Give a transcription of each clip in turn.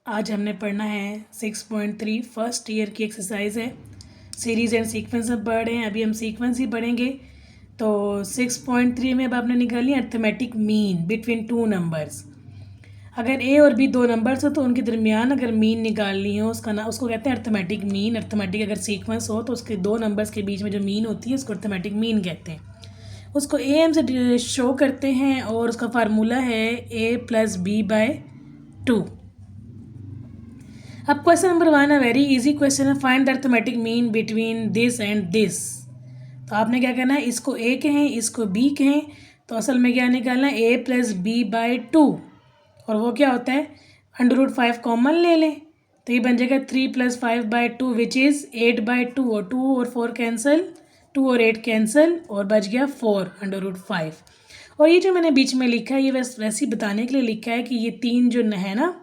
आज हमने पढ़ना है 6.3 फर्स्ट ईयर की एक्सरसाइज है। सीरीज़ एंड सीक्वेंस में पढ़ रहे हैं, अभी हम सीक्वेंस ही पढ़ेंगे। तो 6.3 में अब आपने निकाली arithmetic mean between two numbers. अगर ए और बी दो नंबर्स हो तो उनके दरमियान अगर मीन निकालनी हो उसको कहते हैं अर्थमेटिक मीन। अर्थमेटिक अगर सीक्वेंस हो तो उसके दो नंबर्स के बीच में जो मीन होती है उसको अर्थमेटिक मीन कहते हैं। उसको ए एम से शो करते हैं और उसका फार्मूला है a+b/2। अब क्वेश्चन नंबर 1 है, वेरी इजी क्वेश्चन है। Find the arithmetic mean between this and this. तो आपने क्या करना है, इसको ए कहें इसको बी कहें, तो असल में क्या निकालना है a+b/2। और वो क्या होता है, √5 कॉमन ले लें तो ये बन जाएगा 3 + 5/2 विच इज़ 8/2। और 2 और 4 कैंसिल, 2 और 8 कैंसिल और बच गया 4 √5। और ये जो मैंने बीच में लिखा है ये वैसे ही बताने के लिए लिखा है कि ये तीन जो है ना,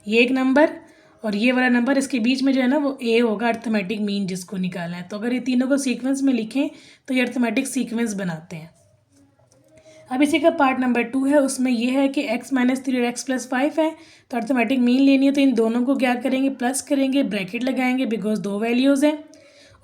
ये एक नंबर और ये वाला नंबर, इसके बीच में जो है ना वो ए होगा अर्थमेटिक मीन जिसको निकालना है। तो अगर ये तीनों को सीक्वेंस में लिखें तो ये अर्थमेटिक सीक्वेंस बनाते हैं। अब इसी का पार्ट नंबर 2 है, उसमें ये है कि x - 3 और x + 5 है। तो अर्थमेटिक मीन लेनी है तो इन दोनों को क्या करेंगे, प्लस करेंगे, ब्रैकेट लगाएंगे बिकॉज दो वैल्यूज़ हैं।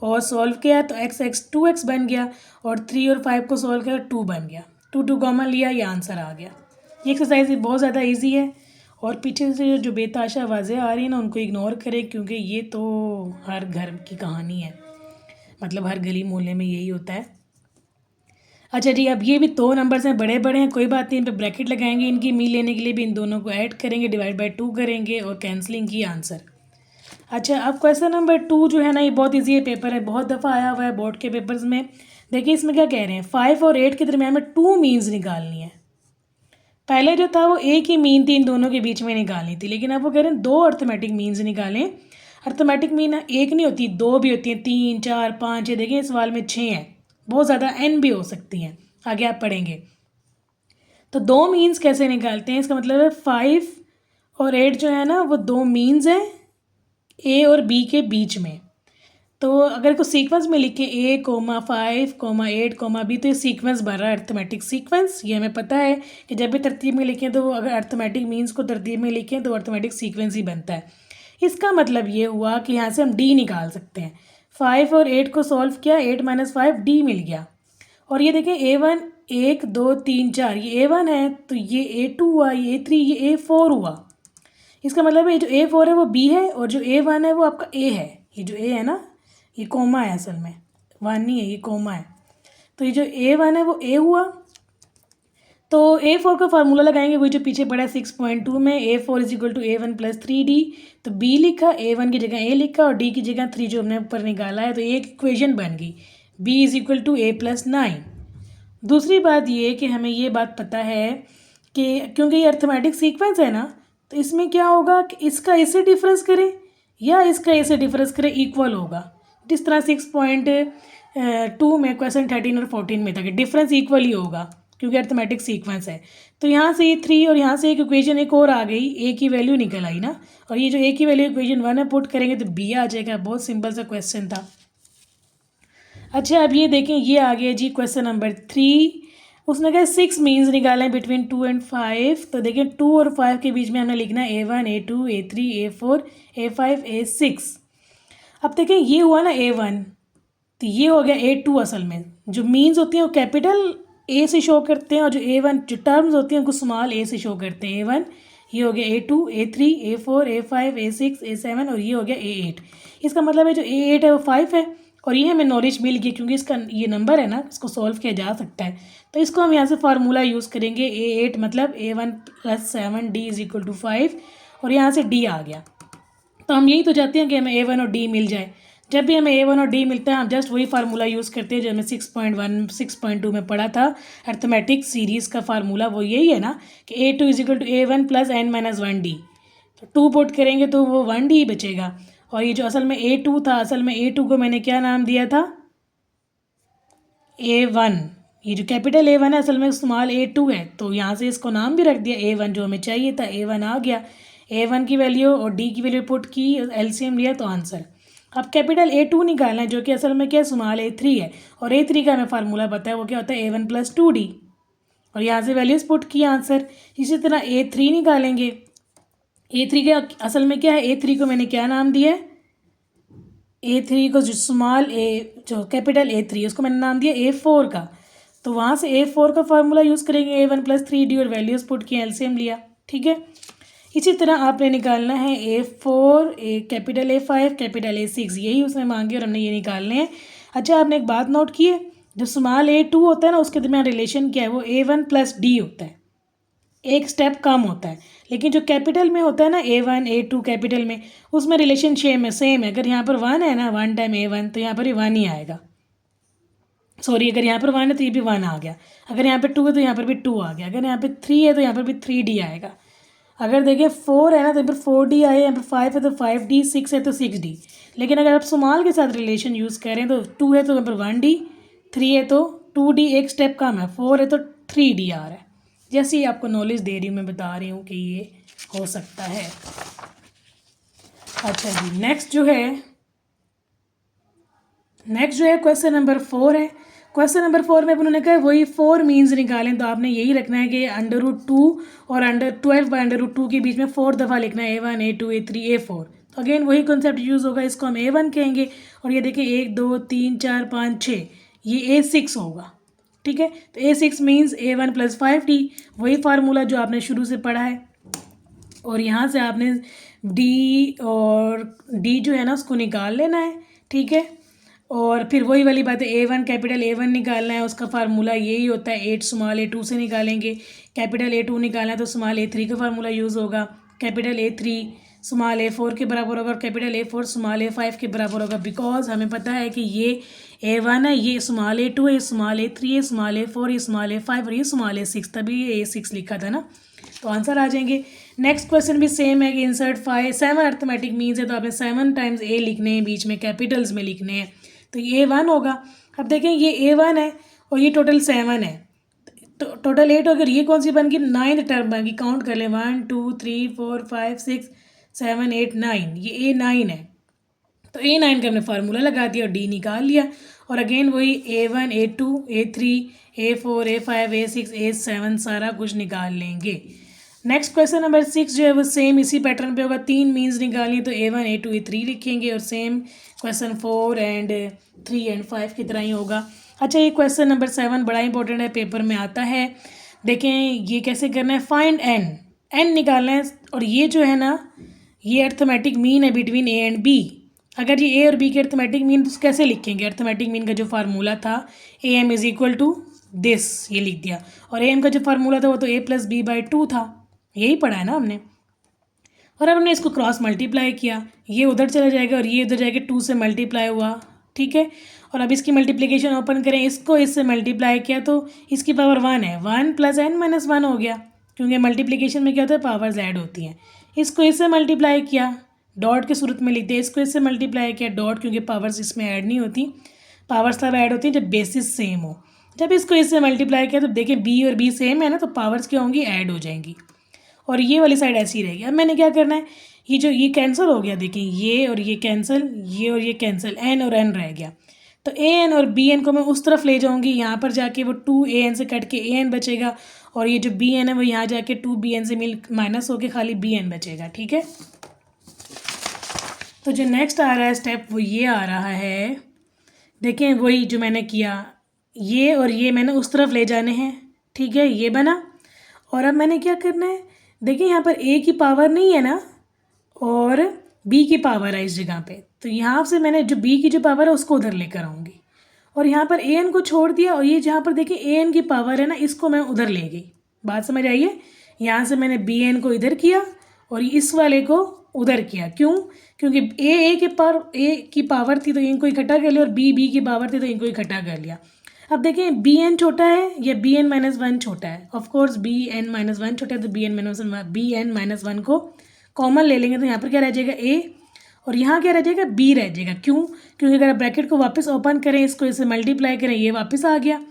और सॉल्व किया तो x 2x बन गया और 3 और 5 को सॉल्व किया 2 बन गया। 2 कॉमन लिया, ये आंसर आ गया। ये एक्सरसाइज बहुत ज़्यादा ईजी है और पीछे से जो बेताशा आवाज़ें आ रही हैं ना उनको इग्नोर करें क्योंकि ये तो हर घर की कहानी है, मतलब हर गली मोहल्ले में यही होता है। अच्छा जी, अब ये भी दो नंबर्स हैं, बड़े बड़े हैं, कोई बात नहीं, इन पर ब्रैकेट लगाएंगे। इनकी मीन लेने के लिए भी इन दोनों को ऐड करेंगे, /2 करेंगे और कैंसलिंग की आंसर। अच्छा, अब क्वेश्चन नंबर 2 जो है ना ये बहुत ईजी है, पेपर है, बहुत दफ़ा आया हुआ है बोर्ड के पेपर्स में। देखिए इसमें क्या कह रहे हैं, 5 और 8 के दरमियान में 2 मीन्स निकालनी है। पहले जो था वो एक ही मीन थी, इन दोनों के बीच में निकालनी थी, लेकिन अब वो कह रहे हैं दो अर्थमेटिक मीन्स निकालें। अर्थमेटिक मीन एक नहीं होती, दो भी होती हैं, 3, 4, 5। ये देखिए इस सवाल में 6 हैं, बहुत ज़्यादा n भी हो सकती हैं, आगे आप पढ़ेंगे। तो दो मीन्स कैसे निकालते हैं, इसका मतलब है 5 और 8 जो है ना वो दो मीन्स हैं ए और बी के बीच में। तो अगर को सीक्वेंस में लिखें a, 5, 8, b, तो ये सीक्वेंस बन रहा है, अर्थमेटिक सीक्वेंस। ये हमें पता है कि जब भी तरतीब में लिखें तो अगर अर्थमेटिक मीन्स को तरतीब में लिखें तो अर्थमेटिक सीक्वेंस ही बनता है। इसका मतलब ये हुआ कि यहाँ से हम d निकाल सकते हैं। 5 और 8 को सॉल्व किया, 8 - 5 d मिल गया। और ये देखें a1 1 2 3 4, ये a1 है तो ये a2 हुआ, ये a3, ये a4 हुआ। इसका मतलब है ये जो a4 है वो b है और जो a1 है वो आपका a है। ये जो a है ना ये कोमा है, असल में 1 नहीं है, ये कोमा है। तो ये जो a1 है वो a हुआ। तो a4 का फार्मूला लगाएंगे वही जो पीछे पड़ा है 6.2 में, a4 = a1 + 3d। तो b लिखा, a1 की जगह a लिखा और d की जगह 3 जो हमने ऊपर निकाला है, तो एक इक्वेशन बन गई, b = a + 9। दूसरी बात ये कि हमें ये बात पता है कि क्योंकि ये अर्थमेटिक सीक्वेंस है ना, तो इसमें क्या होगा कि इसका इससे डिफरेंस करें या इसका इससे डिफरेंस करें, इक्वल होगा। जिस तरह 6.2 में क्वेश्चन 13 और 14 में था कि डिफरेंस इक्वल ही होगा क्योंकि अर्थमेटिक सीक्वेंस है। तो यहाँ से ये 3 और यहाँ से एक इक्वेशन एक और आ गई, ए की वैल्यू निकल आई ना, और ये जो ए की वैल्यू इक्वेशन 1 में पुट करेंगे तो बी आ जाएगा। बहुत सिंपल सा क्वेश्चन था। अच्छा, अब ये देखें, ये आ गया जी क्वेश्चन नंबर 3। उसने कहा 6 मीन्स निकालें बिटवीन 2 और 5। तो देखें 2 और 5 के बीच में हमने लिखना है a1 a2 a3 a4 a5 a6। अब देखें ये हुआ ना a1, तो ये हो गया a2। असल में जो मीन्स होती हैं वो कैपिटल ए से शो करते हैं और जो a1 जो टर्म्स होती हैं उनको स्मॉल ए से शो करते हैं। a1 ये हो गया a2 a3 a4 a5 a6 a7 और ये हो गया a8। इसका मतलब है जो a8 है वो 5 है और ये हमें नॉलेज मिल गई क्योंकि इसका ये नंबर है ना, इसको सॉल्व किया जा सकता है। तो इसको हम यहाँ से फार्मूला यूज़ करेंगे, a8 मतलब a1 + 7d = 5 और यहाँ से d आ गया। तो हम यही तो चाहते हैं कि हमें a1 और d मिल जाए। जब भी हमें a1 और d मिलता है हम जस्ट वही फार्मूला यूज़ करते हैं जो हमें 6.1 6.2 में पढ़ा था। अर्थमेटिक सीरीज़ का फार्मूला वो यही है ना कि a2 = a1 + n - 1d। तो 2 पुट करेंगे तो वो 1d ही बचेगा। और ये जो असल में a2 था, असल में a2 को मैंने क्या नाम दिया था, a1। ये जो कैपिटल a1 है असल में स्मॉल a2 है, तो यहाँ से इसको नाम भी रख दिया a1, जो हमें चाहिए था a1 आ गया। a1 की वैल्यू और d की वैल्यू पुट की, एलसीएम लिया तो आंसर। अब कैपिटल a2 निकालना है जो कि असल में क्या स्मॉल a3 है और a3 का हमें फार्मूला पता है वो क्या होता है a1 + 2d और यहाँ से वैल्यूज़ पुट की आंसर। इसी तरह a3 निकालेंगे, A3 का असल में क्या है, A3 को मैंने क्या नाम दिया है, A3 को जो स्मॉल ए जो कैपिटल A3 उसको मैंने नाम दिया A4 का। तो वहाँ से A4 का फार्मूला यूज़ करेंगे, A1 + 3D और वैल्यूज़ पुट किया, एलसीएम लिया, ठीक है। इसी तरह आपने निकालना है A4, capital A5, capital A6, यही उसमें मांगे और हमने ये निकालने हैं। अच्छा, आपने एक बात नोट की है, जो स्मॉल A2 होता है ना उसके दरमियान रिलेशन क्या है, वो A1 + D होता है, एक स्टेप कम होता है। लेकिन जो कैपिटल में होता है ना A1 A2 कैपिटल में, उसमें रिलेशन सेम है। अगर यहाँ पर 1 है ना, 1 टाइम A1, तो यहाँ पर भी 1 ही आएगा। सॉरी, अगर यहाँ पर 1 है तो ये भी 1 आ गया, अगर यहाँ पे 2 है तो यहाँ पर भी 2 आ गया, अगर यहाँ पे 3 है तो यहाँ पर भी 3D आएगा। अगर देखें 4 है ना तो यहाँ पर 4D आए, यहाँ पर 5 है तो 5D, 6 है तो 6D। लेकिन अगर आप स्मॉल के साथ रिलेशन यूज़ करें तो 2 है तो यहाँ पर 1D, 3 है तो 2D, एक स्टेप कम है, 4 है तो 3D आ रहा है। जैसे ही आपको नॉलेज दे रही हूँ, मैं बता रही हूँ कि ये हो सकता है। अच्छा जी, नेक्स्ट जो है क्वेश्चन नंबर 4 है। क्वेश्चन नंबर 4 में उन्होंने कहा वही 4 मीन्स निकालें, तो आपने यही रखना है कि √2 और 12/√2 के बीच में 4 दफ़ा लिखना है, A1 A2 A3 A4। तो अगेन वही कॉन्सेप्ट यूज़ होगा, इसको हम A1 कहेंगे, और ये देखिए 1 2 3 4 5 6, ये A6 होगा, ठीक है। तो A6 मीन्स A1 + 5D, वही फार्मूला जो आपने शुरू से पढ़ा है। और यहाँ से आपने D जो है ना उसको निकाल लेना है, ठीक है। और फिर वही वाली बात है, A1 कैपिटल A1 निकालना है, उसका फार्मूला यही होता है, 8 स्मॉल A2 से निकालेंगे। कैपिटल A2 निकालना है तो स्मॉल A3 का फार्मूला यूज़ होगा। कैपिटल A3 स्मॉल A4 के बराबर होगा और कैपिटल A4 स्मॉल A5 के बराबर होगा, बिकॉज हमें पता है कि ये A1 है, ये स्मॉल A2 है, स्मॉल A3 है, स्मॉल A4, ये स्मॉल A5 और ये स्मॉल A6, तभी ये A6 लिखा था ना, तो आंसर आ जाएंगे। नेक्स्ट क्वेश्चन भी सेम है कि इंसर्ट 7 अर्थमेटिक मीन्स है, तो आपने 7 टाइम्स A लिखने हैं, बीच में कैपिटल्स में लिखने हैं, तो ये A1 होगा। अब देखें ये A1 है और ये टोटल 7 है, तो टोटल 8, अगर ये कौन सी बन गई, 9th टर्म बन गई। काउंट कर लें, 1 2 3 4 5 6 7 8 9, ये A9 है, तो A9 का हमने फार्मूला लगा दिया और D निकाल लिया। और अगेन वही A1 A2 A3 A4 A5 A6 A7 सारा कुछ निकाल लेंगे। नेक्स्ट क्वेश्चन नंबर 6 जो है वो सेम इसी पैटर्न पे होगा, 3 मीन्स निकालनी है, तो A1 A2 A3 लिखेंगे, और सेम क्वेश्चन 4 एंड 3 एंड 5 की तरह ही होगा। अच्छा, ये क्वेश्चन नंबर 7 बड़ा इंपॉर्टेंट है, पेपर में आता है। देखें ये कैसे करना है, फाइंड एन निकालना है, और ये जो है ना ये अर्थमेटिक मीन है बिटवीन A एंड B। अगर ये A और B के अर्थमेटिक मीन तो कैसे लिखेंगे, अर्थमेटिक मीन का जो फार्मूला था AM = दिस, ये लिख दिया, और AM का जो फार्मूला था वो तो A + B/2 था, यही पढ़ा है ना हमने। और अब हमने इसको क्रॉस मल्टीप्लाई किया, ये उधर चला जाएगा और ये उधर जाएगा, 2 से मल्टीप्लाई हुआ, ठीक है। और अब इसकी मल्टीप्लिकेशन ओपन करें, इसको इससे मल्टीप्लाई किया तो इसकी पावर 1 है, 1 + n - 1 हो गया, क्योंकि मल्टीप्लिकेशन में क्या होता है, पावर्स ऐड होती हैं। इसको इससे मल्टीप्लाई किया, डॉट के सूरत में लिखते हैं, इसको इससे मल्टीप्लाई किया, डॉट, क्योंकि पावर्स इसमें ऐड नहीं होती, पावर्स तब ऐड होती हैं जब बेसिस सेम हो। जब इसको इससे मल्टीप्लाई किया तो देखिए B और B सेम है ना, तो पावर्स क्या होंगी, ऐड हो जाएंगी, और ये वाली साइड ऐसी रहेगी। अब मैंने क्या करना है, ये कैंसिल हो गया, देखिए ये और ये कैंसिल, ये और ये कैंसिल, n और n रह गया, तो an और bn को मैं उस तरफ ले जाऊंगी, यहाँ पर जाके वो 2an से कट के an बचेगा, और ये जो bn है वो यहाँ जाके 2bn से माइनस होके खाली bn बचेगा, ठीक है। तो जो नेक्स्ट आ रहा है स्टेप वो ये आ रहा है, देखें वही जो मैंने किया, ये और ये मैंने उस तरफ ले जाने हैं, ठीक है, ये बना। और अब मैंने क्या करना है, देखिए यहाँ पर A की पावर नहीं है ना, और B की पावर है इस जगह पे, तो यहाँ से मैंने जो B की जो पावर है उसको उधर लेकर आऊँगी, और यहाँ पर AN को छोड़ दिया, और ये जहाँ पर देखिए AN की पावर है ना, इसको मैं उधर ले गई। बात समझ आइए, यहाँ से मैंने BN को इधर किया और इस वाले को उधर किया, क्यों, क्योंकि A की पावर थी तो इनको इकट्ठा कर लिया, और B की पावर थी तो इनको इकट्ठा कर लिया। अब देखें BN छोटा है या BN - 1 छोटा है, ऑफकोर्स BN - 1 छोटा है, तो BN - 1 को कॉमन ले लेंगे, तो यहाँ पर क्या रह जाएगा, A, और यहाँ क्या रह जाएगा, B रह जाएगा। क्यों, क्योंकि अगर आप ब्रैकेट को वापस ओपन करें, इसको इससे मल्टीप्लाई करें, ये वापस आ गया,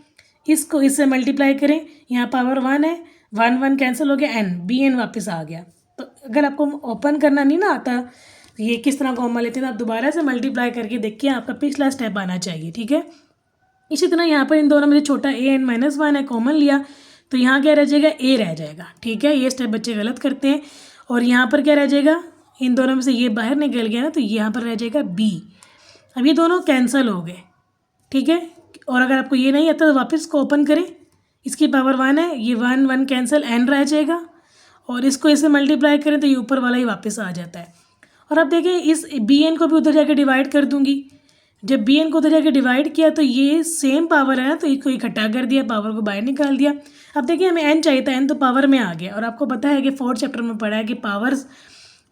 इसको इससे मल्टीप्लाई करें, यहाँ पावर 1 है, 1 1 कैंसिल हो गया, BN वापस आ गया। तो अगर आपको ओपन करना नहीं ना आता, ये किस तरह कॉमन लेते हैं, तो आप दोबारा से मल्टीप्लाई करके देखिए, आपका पिछला स्टेप आना चाहिए, ठीक है। इसी तरह यहाँ पर इन दोनों में छोटा AN - 1 है, कॉमन लिया, तो यहाँ क्या रह जाएगा, A रह जाएगा, ठीक है। ये स्टेप बच्चे गलत करते हैं। और यहाँ पर क्या रह जाएगा, इन दोनों में से ये बाहर निकल गया ना, तो यहाँ पर रह जाएगा बी। अब ये दोनों कैंसिल हो गए, ठीक है। और अगर आपको ये नहीं आता तो वापस इसको ओपन करें, इसकी पावर 1 है, ये 1 1 कैंसिल, n रह जाएगा, और इसको इसे मल्टीप्लाई करें तो ये ऊपर वाला ही वापस आ जाता है। और अब देखें इस बी एन को भी उधर जाके डिवाइड कर दूंगी। जब बी एन को उधर जाके डिवाइड किया तो ये सेम पावर है ना, तो इसको इकट्ठा कर दिया, पावर को बाहर निकाल दिया। अब देखिए हमें एन चाहिए था, एन तो पावर में आ गया। और आपको पता है कि 4th चैप्टर में पढ़ा है कि पावर्स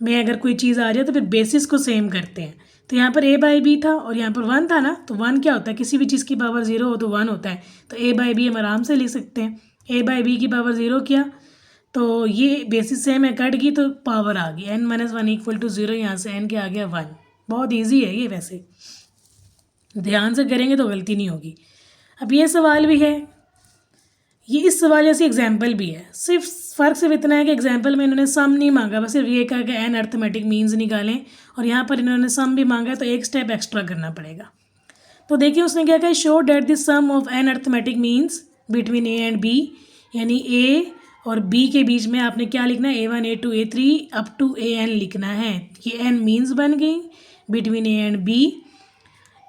में अगर कोई चीज़ आ जाए तो फिर बेसिस को सेम करते हैं। तो यहाँ पर a बाई बी था और यहाँ पर 1 था ना, तो 1 क्या होता है, किसी भी चीज़ की पावर 0 हो तो 1 होता है। तो a बाई बी हम आराम से लिख सकते हैं। a बाई बी की पावर 0 किया तो ये बेसिस सेम है, कट गई तो पावर आ गई, n माइनस 1 इक्वल टू 0। यहाँ से n क्या आ गया 1। बहुत ईजी है ये, वैसे ध्यान से करेंगे तो गलती नहीं होगी। अब ये सवाल भी है, ये इस सवाल जैसी एग्जाम्पल भी है, सिर्फ फ़र्क सिर्फ इतना है कि एग्जाम्पल में इन्होंने सम नहीं मांगा, बस सिर्फ ये कहा कि एन अर्थमेटिक मीन्स निकालें, और यहाँ पर इन्होंने सम भी मांगा है तो एक स्टेप एक्स्ट्रा करना पड़ेगा। तो देखिए उसने क्या कहा, show that the sum of an arithmetic means between a and b, यानी ए और बी के बीच में आपने क्या लिखना है, A1 A2 A3 up to AN लिखना है। ये n मीन्स बन गई between a and b,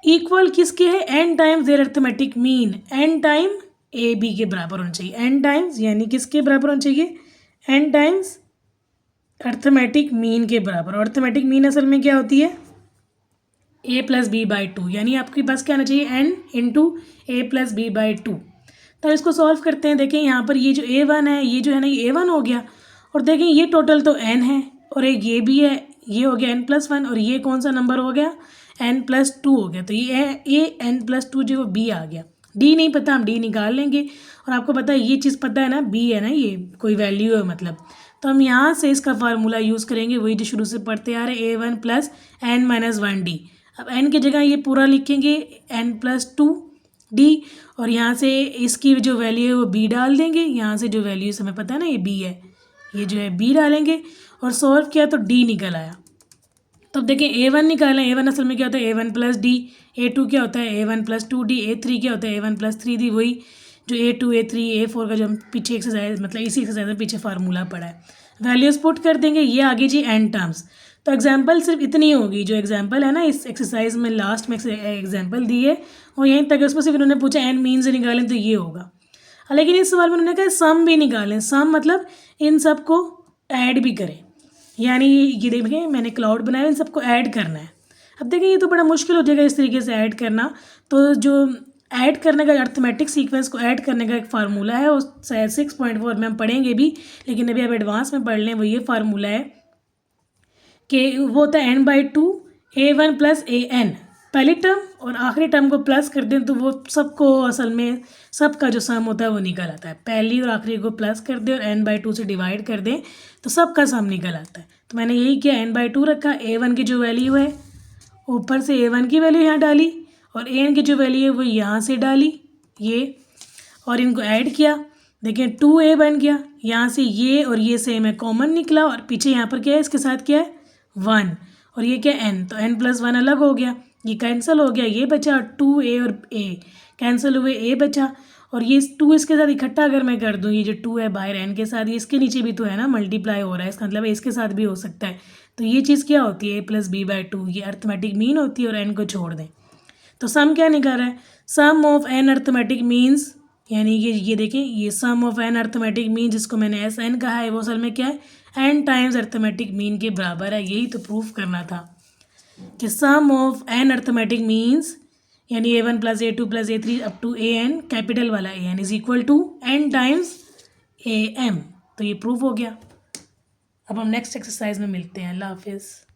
equal किसके है, n times their arithmetic mean, n time a b के बराबर होना चाहिए, n टाइम्स यानी किसके बराबर होना चाहिए, n टाइम्स अर्थमेटिक मीन के बराबर। और अर्थमेटिक मीन असल में क्या होती है, a प्लस बी बाई 2, यानी आपके पास क्या आना चाहिए, n into a plus b by 2। तो इसको सॉल्व करते हैं। देखें यहाँ पर ये जो a1 है, ये जो है ना ये a1 हो गया, और देखें ये टोटल तो n है और एक ये भी है, ये हो गया n+1, और ये कौन सा नंबर हो गया, n+2 हो गया। तो ये n+2 जो वो b आ गया। d नहीं पता, हम d निकाल लेंगे। और आपको पता है ये चीज़ पता है ना, b है ना, ये कोई वैल्यू है मतलब, तो हम यहाँ से इसका फार्मूला यूज़ करेंगे, वही जो शुरू से पढ़ते आ रहे, a1 प्लस n-1d। अब n की जगह ये पूरा लिखेंगे n+2d, और यहाँ से इसकी जो वैल्यू है वो b डाल देंगे। यहाँ से जो वैल्यू हमें पता है ना ये b है, ये जो है b डालेंगे, और सॉल्व किया तो d निकल आया। तो अब देखें a1 निकालें, a1 असल में क्या होता है, a1 प्लस डी, a2 क्या होता है, a1 प्लस 2d, a3 क्या होता है, a1 प्लस 3d, वही जो a2 A3 A4 का जो हम पीछे एक्सरसाइज मतलब इसी एक्सरसाइज में पीछे फार्मूला पड़ा है। वैल्यूज़ पुट कर देंगे, ये आगे जी n टर्म्स। तो एग्जाम्पल सिर्फ इतनी होगी, जो एग्जाम्पल है ना इस एक्सरसाइज में लास्ट में एग्जाम्पल दी है और यहीं तक, उसमें सिर्फ इन्होंने पूछा n मीन्स निकालें तो ये होगा। लेकिन इस सवाल में उन्होंने कहा सम भी निकालें, सम मतलब इन सब को ऐड भी करें, यानी ये देखिए मैंने क्लाउड बनाया, इन सबको ऐड करना है। अब देखिए ये तो बड़ा मुश्किल हो जाएगा इस तरीके से ऐड करना, तो जो ऐड करने का अर्थमेटिक सीक्वेंस को ऐड करने का एक फार्मूला है, उस 6.4 में हम पढ़ेंगे भी, लेकिन अभी आप एडवांस में पढ़ लें। वो ये फार्मूला है कि वो होता है n/2 a1 प्लस an, पहली टर्म और आखिरी टर्म को प्लस कर दें तो वो सबको असल में सबका जो सम होता है वो निकल आता है। पहली और आखिरी को प्लस कर दें और n/2 से डिवाइड कर दें तो सबका सम निकल आता है। तो मैंने यही किया, n/2 रखा, a1 की जो वैल्यू है ऊपर से a1 की वैल्यू यहाँ डाली, और an की जो वैल्यू है वो यहाँ से डाली ये, और इनको ऐड किया। देखिए 2a बन गया, यहाँ से ये और ये सेम है, कॉमन निकला, और पीछे यहाँ पर क्या है, इसके साथ क्या है 1, और ये क्या n, तो n+1 अलग हो गया, ये कैंसिल हो गया, ये बचा 2a और a कैंसिल हुए, a बचा, और ये 2 इसके साथ इकट्ठा अगर मैं कर दूँ, ये जो 2 है बाहर n के साथ, ये इसके नीचे भी तो है ना, मल्टीप्लाई हो रहा है, इसका मतलब इसके साथ भी हो सकता है। तो ये चीज़ क्या होती है, a प्लस b/2, ये अर्थमेटिक मीन होती है, और n को छोड़ दें तो सम क्या निकल रहा है, सम ऑफ n अर्थमेटिक मीन्स, यानी कि ये देखें ये सम ऑफ n अर्थमेटिक मीन जिसको मैंने SN कहा है, वो असल में क्या है, n टाइम्स अर्थमेटिक मीन के बराबर है। यही तो प्रूफ करना था कि sum of n arithmetic means यानी a1 plus a2 plus a3 up to an, capital वाला an is equal to n times am। तो ये प्रूफ हो गया। अब हम नेक्स्ट एक्सरसाइज में मिलते हैं। अल्लाह हाफिज़।